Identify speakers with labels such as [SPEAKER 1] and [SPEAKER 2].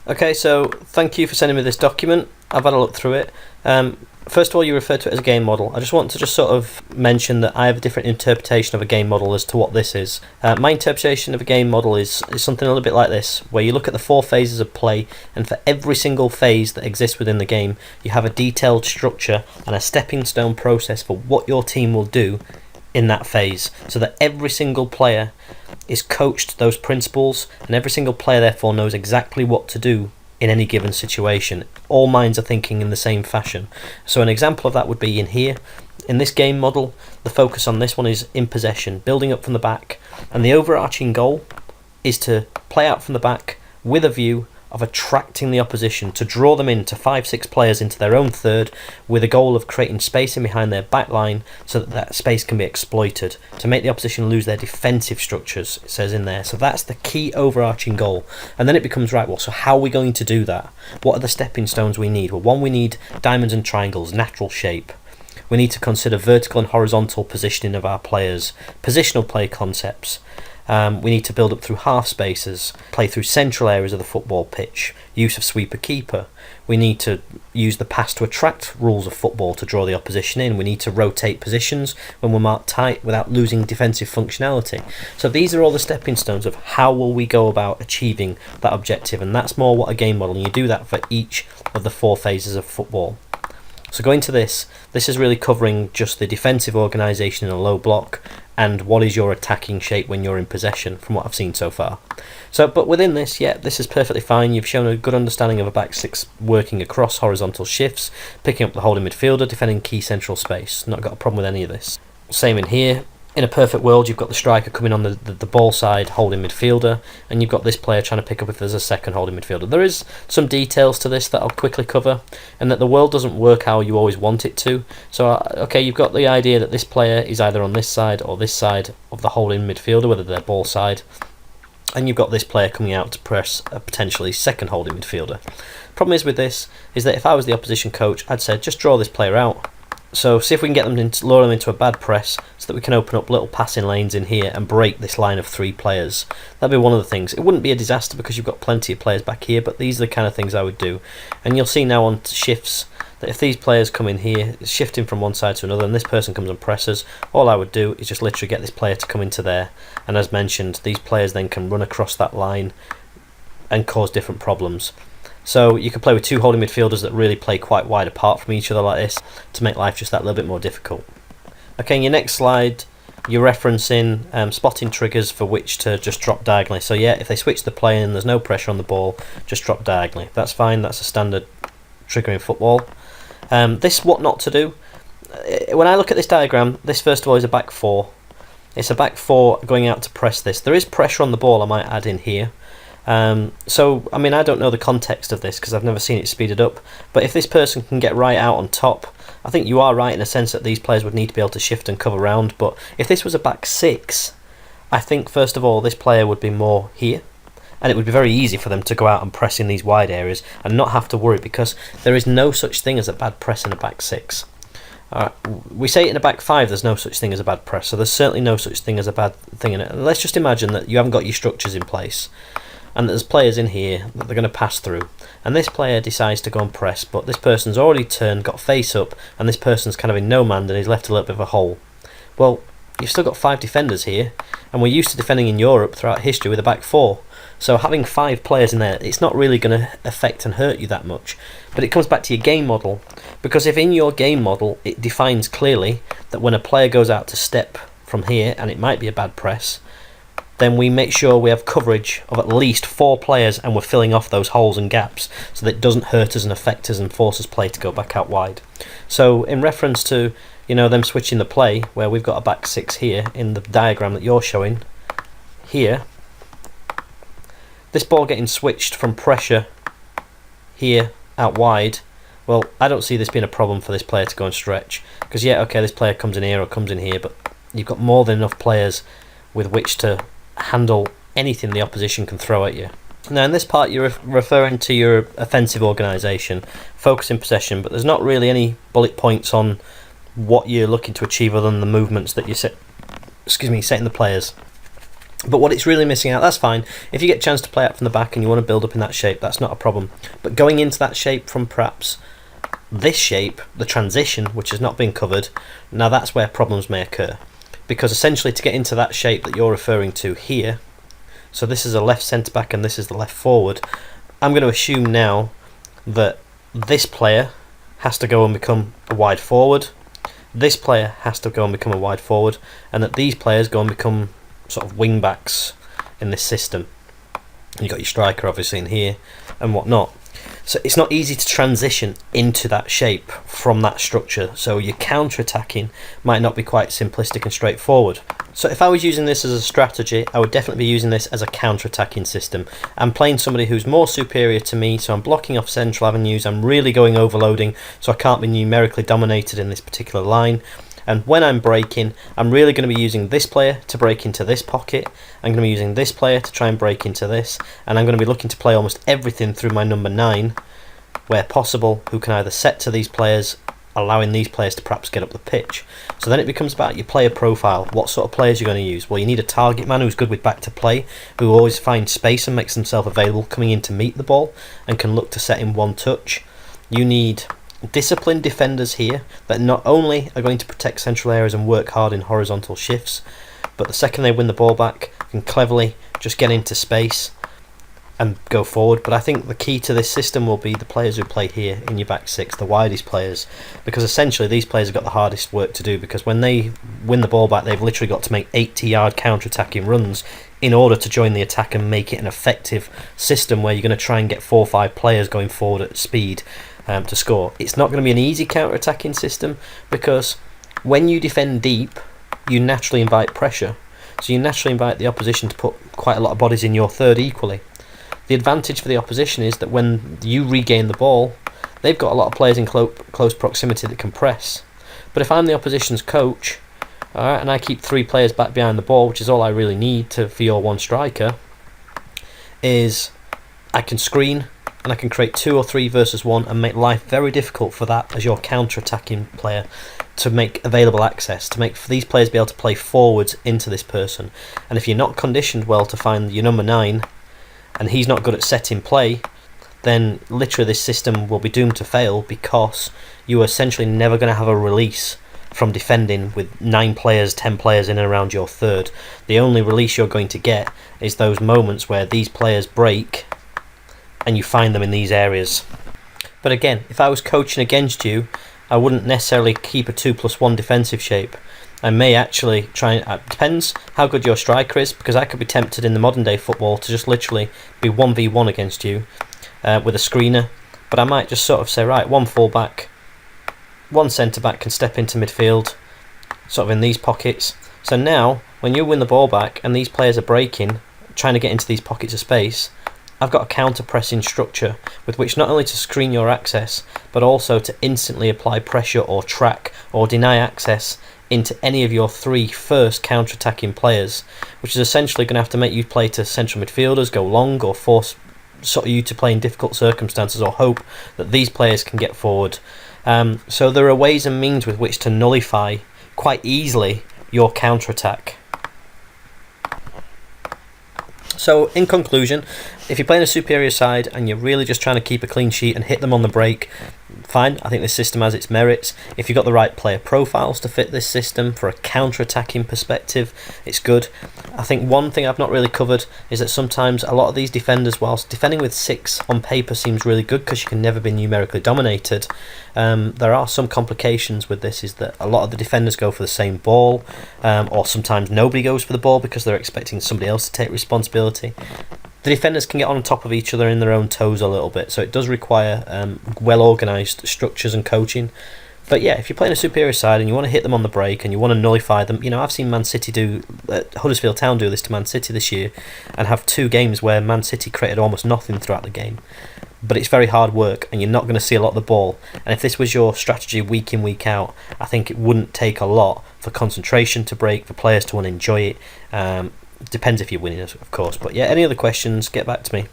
[SPEAKER 1] Okay, so thank you for sending me this document. I've had a look through it. First of all, you referred to it as a game model. I just want to just sort of mention that I have a different interpretation of a game model as to what this is. My interpretation of a game model is something a little bit like this, where you look at the 4 phases of play, and for every single phase that exists within the game, you have a detailed structure and a stepping stone process for what your team will do in that phase, so that every single player is coached those principles, and every single player therefore knows exactly what to do in any given situation. All minds are thinking in the same fashion. So an example of that would be in here. In this game model, the focus on this one is in possession, building up from the back, and the overarching goal is to play out from the back with a view of attracting the opposition, to draw them into 5-6 players into their own third, with a goal of creating space in behind their back line so that that space can be exploited, to make the opposition lose their defensive structures, it says in there. So that's the key overarching goal. And then it becomes, right, well, so how are we going to do that? What are the stepping stones we need? Well, one, we need diamonds and triangles, natural shape. We need to consider vertical and horizontal positioning of our players, positional play concepts. We need to build up through half spaces, play through central areas of the football pitch, use of sweeper-keeper. We need to use the pass to attract rules of football to draw the opposition in. We need to rotate positions when we're marked tight without losing defensive functionality. So these are all the stepping stones of how will we go about achieving that objective, and that's more what a game model, and you do that for each of the 4 phases of football. So going to this is really covering just the defensive organisation in a low block, and what is your attacking shape when you're in possession, from what I've seen so far. So, but within this, yeah, this is perfectly fine. You've shown a good understanding of a back 6 working across horizontal shifts, picking up the holding midfielder, defending key central space. Not got a problem with any of this. Same in here. In a perfect world, you've got the striker coming on the ball side, holding midfielder, and you've got this player trying to pick up if there's a second holding midfielder. There is some details to this that I'll quickly cover, and that the world doesn't work how you always want it to. So, okay, you've got the idea that this player is either on this side or this side of the holding midfielder, whether they're ball side, and you've got this player coming out to press a potentially second holding midfielder. Problem is with this, is that if I was the opposition coach, I'd say, just draw this player out. So see if we can get them into, lure them into a bad press so that we can open up little passing lanes in here and break this line of 3 players. That'd be one of the things. It wouldn't be a disaster because you've got plenty of players back here, but these are the kind of things I would do. And you'll see now on shifts that if these players come in here, shifting from one side to another, and this person comes and presses, all I would do is just literally get this player to come into there. And as mentioned, these players then can run across that line and cause different problems. So you could play with 2 holding midfielders that really play quite wide apart from each other like this to make life just that little bit more difficult. Okay, in your next slide, you're referencing spotting triggers for which to just drop diagonally. So yeah, if they switch the play and there's no pressure on the ball, just drop diagonally. That's fine, that's a standard trigger in football. This what not to do. When I look at this diagram, this first of all is a back 4. It's a back 4 going out to press this. There is pressure on the ball, I might add in here. So, I mean, I don't know the context of this because I've never seen it speeded up, but if this person can get right out on top, I think you are right in a sense that these players would need to be able to shift and cover around. But if this was a back 6, I think first of all this player would be more here, and it would be very easy for them to go out and press in these wide areas and not have to worry, because there is no such thing as a bad press in a back 6. We say it in a back 5, there's no such thing as a bad press, so there's certainly no such thing as a bad thing in it. Let's just imagine that you haven't got your structures in place, and there's players in here that they're going to pass through, and this player decides to go and press, but this person's already turned, got face up, and this person's kind of in no man and he's left a little bit of a hole. Well, you've still got 5 defenders here, and we're used to defending in Europe throughout history with a back 4, so having 5 players in there, it's not really going to affect and hurt you that much. But it comes back to your game model, because if in your game model it defines clearly that when a player goes out to step from here, and it might be a bad press, then we make sure we have coverage of at least 4 players and we're filling off those holes and gaps so that it doesn't hurt us and affect us and force us play to go back out wide. So in reference to, you know, them switching the play, where we've got a back 6 here in the diagram that you're showing here, this ball getting switched from pressure here out wide, well, I don't see this being a problem for this player to go and stretch, because yeah, okay, this player comes in here or comes in here, but you've got more than enough players with which to handle anything the opposition can throw at you. Now in this part you're referring to your offensive organisation, focus in possession, but there's not really any bullet points on what you're looking to achieve other than the movements that you setting the players. But what it's really missing out, that's fine. If you get a chance to play out from the back and you want to build up in that shape, that's not a problem. But going into that shape from perhaps this shape, the transition, which has not been covered, now that's where problems may occur. Because essentially to get into that shape that you're referring to here, so this is a left centre back and this is the left forward, I'm going to assume now that this player has to go and become a wide forward, this player has to go and become a wide forward, and that these players go and become sort of wing backs in this system. And you've got your striker obviously in here and whatnot. So it's not easy to transition into that shape from that structure, so your counter-attacking might not be quite simplistic and straightforward. So if I was using this as a strategy, I would definitely be using this as a counter-attacking system. I'm playing somebody who's more superior to me, so I'm blocking off central avenues, I'm really going overloading, so I can't be numerically dominated in this particular line. And when I'm breaking, I'm really going to be using this player to break into this pocket. I'm going to be using this player to try and break into this. And I'm going to be looking to play almost everything through my number 9, where possible, who can either set to these players, allowing these players to perhaps get up the pitch. So then it becomes about your player profile. What sort of players you're going to use? Well, you need a target man who's good with back to play, who always finds space and makes himself available coming in to meet the ball and can look to set in one touch. You need disciplined defenders here that not only are going to protect central areas and work hard in horizontal shifts, but the second they win the ball back can cleverly just get into space and go forward. But I think the key to this system will be the players who play here in your back six, the widest players, because essentially these players have got the hardest work to do, because when they win the ball back they've literally got to make 80-yard counter-attacking runs in order to join the attack and make it an effective system where you're going to try and get 4 or 5 players going forward at speed to score. It's not going to be an easy counter-attacking system, because when you defend deep you naturally invite pressure, so you naturally invite the opposition to put quite a lot of bodies in your third equally. The advantage for the opposition is that when you regain the ball, they've got a lot of players in close proximity that can press. But if I'm the opposition's coach, alright, and I keep 3 players back behind the ball, which is all I really need for your one striker, is I can screen and I can create 2 or 3 versus 1 and make life very difficult for that as your counter-attacking player to make available access, to make for these players be able to play forwards into this person. And if you're not conditioned well to find your number 9 and he's not good at setting play, then literally this system will be doomed to fail, because you are essentially never going to have a release from defending with 9 players, 10 players in and around your third. The only release you're going to get is those moments where these players break and you find them in these areas. But again, if I was coaching against you, I wouldn't necessarily keep a 2+1 defensive shape. I may actually try, it depends how good your striker is, because I could be tempted in the modern day football to just literally be 1v1 against you with a screener, but I might just sort of say, right, 1 full back, 1 centre back can step into midfield, sort of in these pockets. So now, when you win the ball back and these players are breaking, trying to get into these pockets of space, I've got a counter-pressing structure with which not only to screen your access, but also to instantly apply pressure or track or deny access into any of your 3 first counter-attacking players, which is essentially going to have to make you play to central midfielders, go long, or force sort of you to play in difficult circumstances, or hope that these players can get forward. So there are ways and means with which to nullify quite easily your counter-attack. So in conclusion, if you're playing a superior side and you're really just trying to keep a clean sheet and hit them on the break, fine, I think this system has its merits. If you've got the right player profiles to fit this system for a counter-attacking perspective, it's good. I think one thing I've not really covered is that sometimes a lot of these defenders, whilst defending with 6 on paper seems really good because you can never be numerically dominated, there are some complications with this, is that a lot of the defenders go for the same ball, or sometimes nobody goes for the ball because they're expecting somebody else to take responsibility. The defenders can get on top of each other in their own toes a little bit, so it does require well organised structures and coaching. But yeah, if you're playing a superior side and you want to hit them on the break and you want to nullify them, you know, I've seen Man City Huddersfield Town do this to Man City this year, and have 2 games where Man City created almost nothing throughout the game. But it's very hard work and you're not going to see a lot of the ball. And if this was your strategy week in, week out, I think it wouldn't take a lot for concentration to break, for players to want to enjoy it. Depends if you're winning, of course. But yeah, any other questions, get back to me.